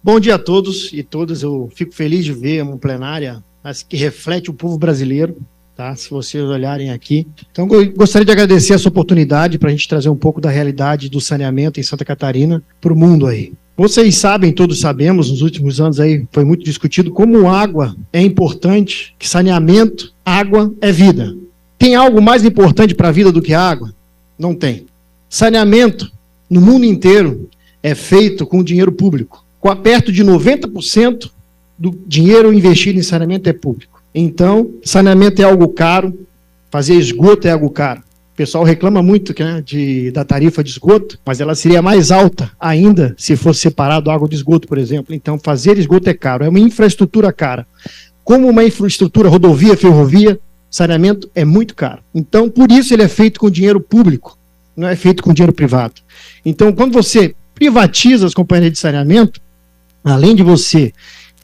Bom dia a todos e todas. Eu fico feliz de ver uma plenária que reflete o povo brasileiro, tá? Se vocês olharem aqui. Então, eu gostaria de agradecer essa oportunidade para a gente trazer um pouco da realidade do saneamento em Santa Catarina para o mundo aí. Vocês sabem, todos sabemos, nos últimos anos aí foi muito discutido como água é importante, que saneamento, água é vida. Tem algo mais importante para a vida do que água? Não tem. Saneamento, no mundo inteiro, é feito com dinheiro público. Perto de 90% do dinheiro investido em saneamento é público. Então, saneamento é algo caro, fazer esgoto é algo caro. O pessoal reclama muito, né, da tarifa de esgoto, mas ela seria mais alta ainda se fosse separado água de esgoto, por exemplo. Então, fazer esgoto é caro, é uma infraestrutura cara. Como uma infraestrutura, rodovia, ferrovia, saneamento é muito caro. Então, por isso ele é feito com dinheiro público, não é feito com dinheiro privado. Então, quando você privatiza as companhias de saneamento, além de você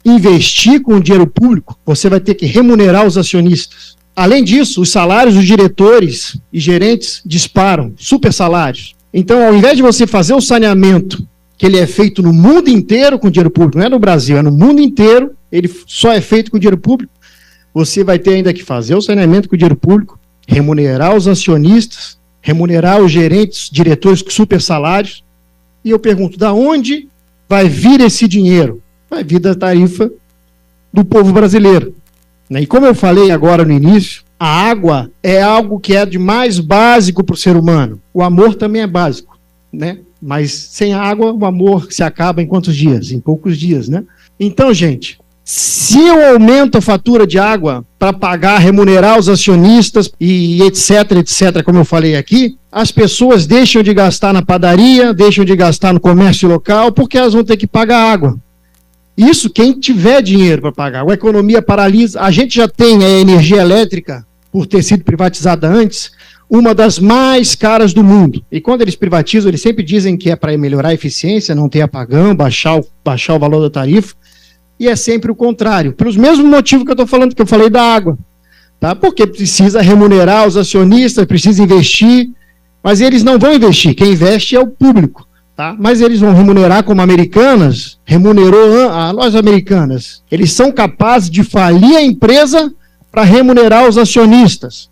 investir com o dinheiro público, você vai ter que remunerar os acionistas. Além disso, os salários dos diretores e gerentes disparam, super salários. Então, ao invés de você fazer o saneamento, que ele é feito no mundo inteiro com dinheiro público, não é no Brasil, é no mundo inteiro, ele só é feito com dinheiro público, você vai ter ainda que fazer o saneamento com dinheiro público, remunerar os acionistas, remunerar os gerentes, diretores com super salários. E eu pergunto, da onde vai vir esse dinheiro? Vai vir da tarifa do povo brasileiro. E como eu falei agora no início, a água é algo que é de mais básico para o ser humano. O amor também é básico, né? Mas sem água, o amor se acaba em quantos dias? Em poucos dias, né? Então, gente, se eu aumento a fatura de água para pagar, remunerar os acionistas e etc, como eu falei aqui, as pessoas deixam de gastar na padaria, deixam de gastar no comércio local, porque elas vão ter que pagar água. Isso quem tiver dinheiro para pagar. A economia paralisa. A gente já tem a energia elétrica, por ter sido privatizada antes, uma das mais caras do mundo. E quando eles privatizam, eles sempre dizem que é para melhorar a eficiência, não ter apagão, baixar o valor da tarifa. E é sempre o contrário, pelos mesmos motivos que eu estou falando, que eu falei da água. Tá? Porque precisa remunerar os acionistas, precisa investir, mas eles não vão investir, quem investe é o público. Tá? Mas eles vão remunerar como Americanas, remunerou a lojas Americanas. Eles são capazes de falir a empresa para remunerar os acionistas.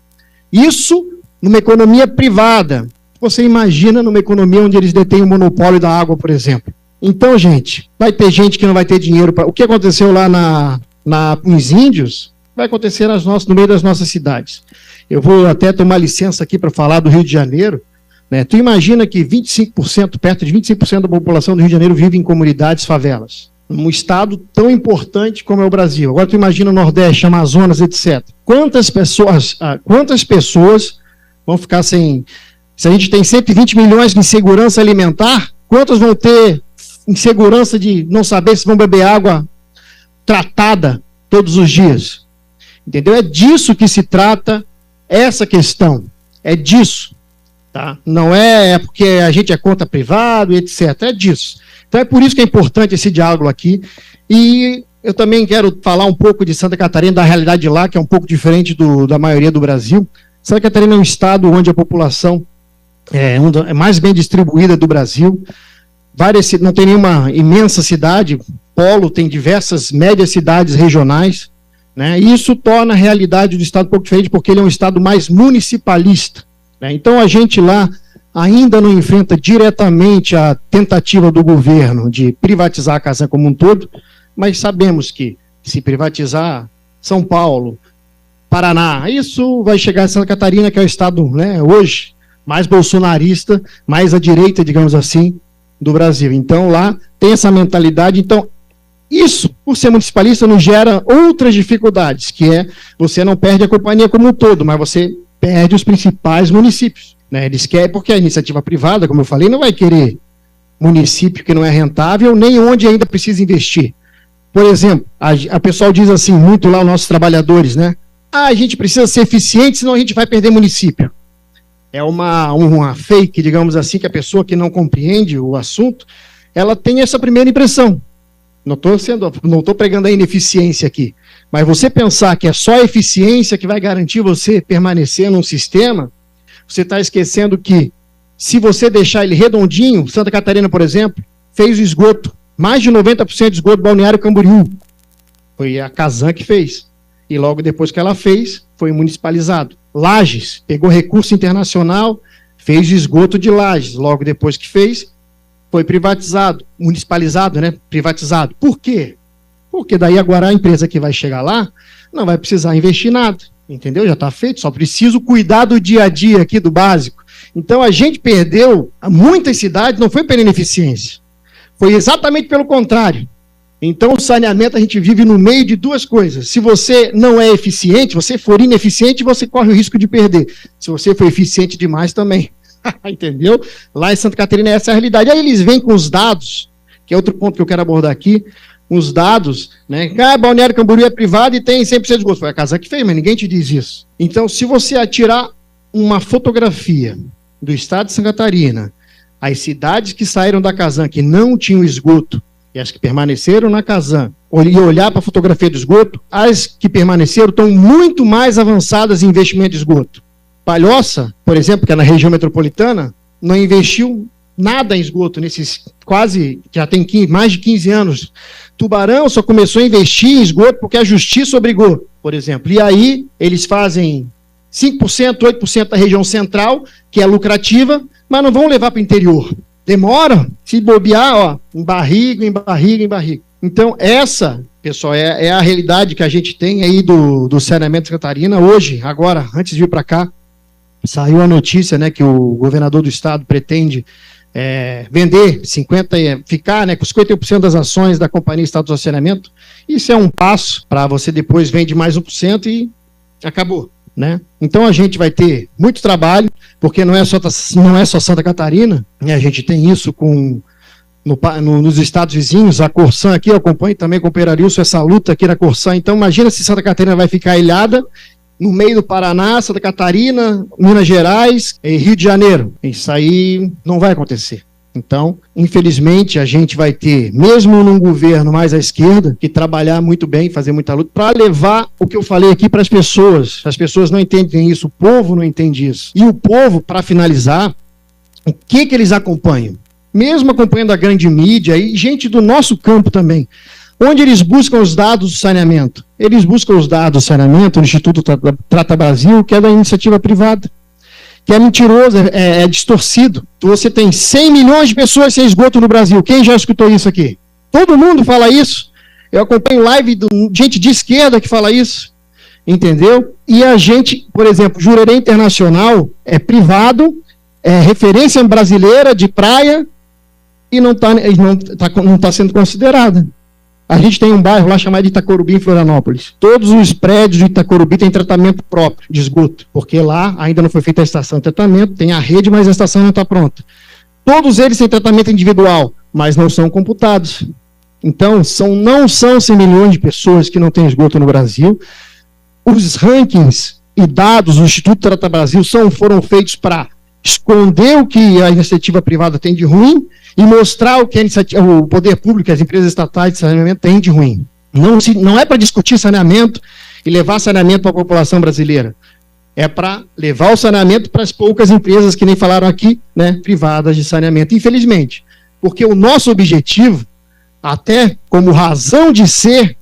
Isso numa economia privada. Você imagina numa economia onde eles detêm o monopólio da água, por exemplo. Então, gente, vai ter gente que não vai ter dinheiro para... O que aconteceu lá com os índios, vai acontecer no meio das nossas cidades. Eu vou até tomar licença aqui para falar do Rio de Janeiro. Né? Tu imagina que 25%, perto de 25% da população do Rio de Janeiro vive em comunidades favelas. Um estado tão importante como é o Brasil. Agora tu imagina o Nordeste, Amazonas, etc. Quantas pessoas vão ficar sem... Se a gente tem 120 milhões de insegurança alimentar, quantas vão ter insegurança de não saber se vão beber água tratada todos os dias? Entendeu? É disso que se trata essa questão. É disso. Tá? Não é porque a gente é contra privado, etc. É disso. Então é por isso que é importante esse diálogo aqui. E eu também quero falar um pouco de Santa Catarina, da realidade de lá, que é um pouco diferente da maioria do Brasil. Santa Catarina é um estado onde a população é mais bem distribuída do Brasil. Não tem nenhuma imensa cidade, polo, tem diversas médias cidades regionais, né? E isso torna a realidade do estado um pouco diferente, porque ele é um estado mais municipalista, né? Então a gente lá ainda não enfrenta diretamente a tentativa do governo de privatizar a casa como um todo, mas sabemos que se privatizar São Paulo, Paraná, isso vai chegar a Santa Catarina, que é o estado, né, hoje mais bolsonarista, mais à direita, digamos assim, do Brasil. Então, lá tem essa mentalidade. Então, isso, por ser municipalista, nos gera outras dificuldades, que é, você não perde a companhia como um todo, mas você perde os principais municípios. Né? Eles querem, porque a iniciativa privada, como eu falei, não vai querer município que não é rentável, nem onde ainda precisa investir. Por exemplo, a pessoal diz assim, muito lá, os nossos trabalhadores, né? A gente precisa ser eficiente, senão a gente vai perder município. É uma fake, digamos assim, que a pessoa que não compreende o assunto, ela tem essa primeira impressão. Não estou pregando a ineficiência aqui, mas você pensar que é só a eficiência que vai garantir você permanecer num sistema, você está esquecendo que, se você deixar ele redondinho, Santa Catarina, por exemplo, fez o esgoto Mais de 90% de esgoto balneário Camboriú. Foi a Casan que fez. E logo depois que ela fez, foi municipalizado. Lages, pegou recurso internacional, fez o esgoto de Lages. Logo depois que fez, foi privatizado. Municipalizado, né? Privatizado. Por quê? Porque daí agora a empresa que vai chegar lá não vai precisar investir nada. Entendeu? Já está feito, só preciso cuidar do dia a dia aqui, do básico. Então a gente perdeu muitas cidades, não foi pela ineficiência. Foi exatamente pelo contrário. Então o saneamento a gente vive no meio de duas coisas. Se você não é eficiente, você for ineficiente, você corre o risco de perder. Se você for eficiente demais também. Entendeu? Lá em Santa Catarina essa é a realidade. Aí eles vêm com os dados, que é outro ponto que eu quero abordar aqui, os dados, né? Balneário Camboriú é privado e tem 100% de esgoto. Foi a Casan que fez, mas ninguém te diz isso. Então, se você atirar uma fotografia do estado de Santa Catarina, as cidades que saíram da Casan, que não tinham esgoto, e as que permaneceram na Casan, e olhar para a fotografia do esgoto, as que permaneceram estão muito mais avançadas em investimento de esgoto. Palhoça, por exemplo, que é na região metropolitana, não investiu nada em esgoto nesses quase, já tem mais de 15 anos. Tubarão só começou a investir em esgoto porque a justiça obrigou, por exemplo. E aí eles fazem 5%, 8% da região central, que é lucrativa, mas não vão levar para o interior. Demora, se bobear, ó, em barriga, em barriga, em barriga. Então essa, pessoal, é a realidade que a gente tem aí do saneamento de Santa Catarina. Hoje, agora, antes de vir para cá, saiu a notícia, né, que o governador do estado pretende vender 50%, ficar, né, com 51% das ações da Companhia Estado do Saneamento. Isso é um passo para você depois vende mais 1% e acabou, né? Então a gente vai ter muito trabalho, porque não é só Santa Catarina, né? A gente tem isso nos estados vizinhos. A Corsã aqui, eu acompanho também com o Perarilson essa luta aqui na Corsã. Então imagina se Santa Catarina vai ficar ilhada no meio do Paraná, Santa Catarina, Minas Gerais e Rio de Janeiro. Isso aí não vai acontecer. Então, infelizmente, a gente vai ter, mesmo num governo mais à esquerda, que trabalhar muito bem, fazer muita luta, para levar o que eu falei aqui para as pessoas. As pessoas não entendem isso, o povo não entende isso. E o povo, para finalizar, o que eles acompanham? Mesmo acompanhando a grande mídia e gente do nosso campo também, onde eles buscam os dados do saneamento? Eles buscam os dados do saneamento no Instituto Trata Brasil, que é da iniciativa privada, que é mentiroso, é distorcido. Você tem 100 milhões de pessoas sem esgoto no Brasil. Quem já escutou isso aqui? Todo mundo fala isso. Eu acompanho live de gente de esquerda que fala isso. Entendeu? E a gente, por exemplo, Jurerê Internacional é privado, é referência brasileira de praia e não tá sendo considerada. A gente tem um bairro lá chamado de Itacorubi, em Florianópolis. Todos os prédios de Itacorubi têm tratamento próprio de esgoto, porque lá ainda não foi feita a estação de tratamento, tem a rede, mas a estação não está pronta. Todos eles têm tratamento individual, mas não são computados. Então, não são 100 milhões de pessoas que não têm esgoto no Brasil. Os rankings e dados do Instituto Trata Brasil foram feitos para esconder o que a iniciativa privada tem de ruim e mostrar o que o poder público, as empresas estatais de saneamento têm de ruim. Não é para discutir saneamento e levar saneamento para a população brasileira. É para levar o saneamento para as poucas empresas, que nem falaram aqui, né, privadas de saneamento. Infelizmente, porque o nosso objetivo, até como razão de ser,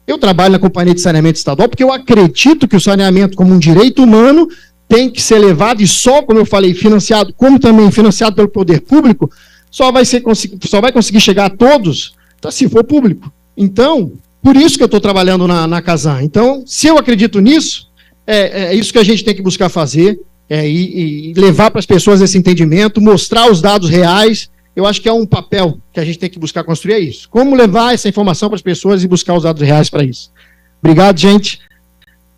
eu trabalho na Companhia de Saneamento Estadual porque eu acredito que o saneamento como um direito humano tem que ser levado e só, como eu falei, financiado, como também financiado pelo poder público, só vai conseguir chegar a todos se for público. Então, por isso que eu estou trabalhando na Casan. Então, se eu acredito nisso, é isso que a gente tem que buscar fazer, e levar para as pessoas esse entendimento, mostrar os dados reais. Eu acho que é um papel que a gente tem que buscar construir, isso. Como levar essa informação para as pessoas e buscar os dados reais para isso. Obrigado, gente.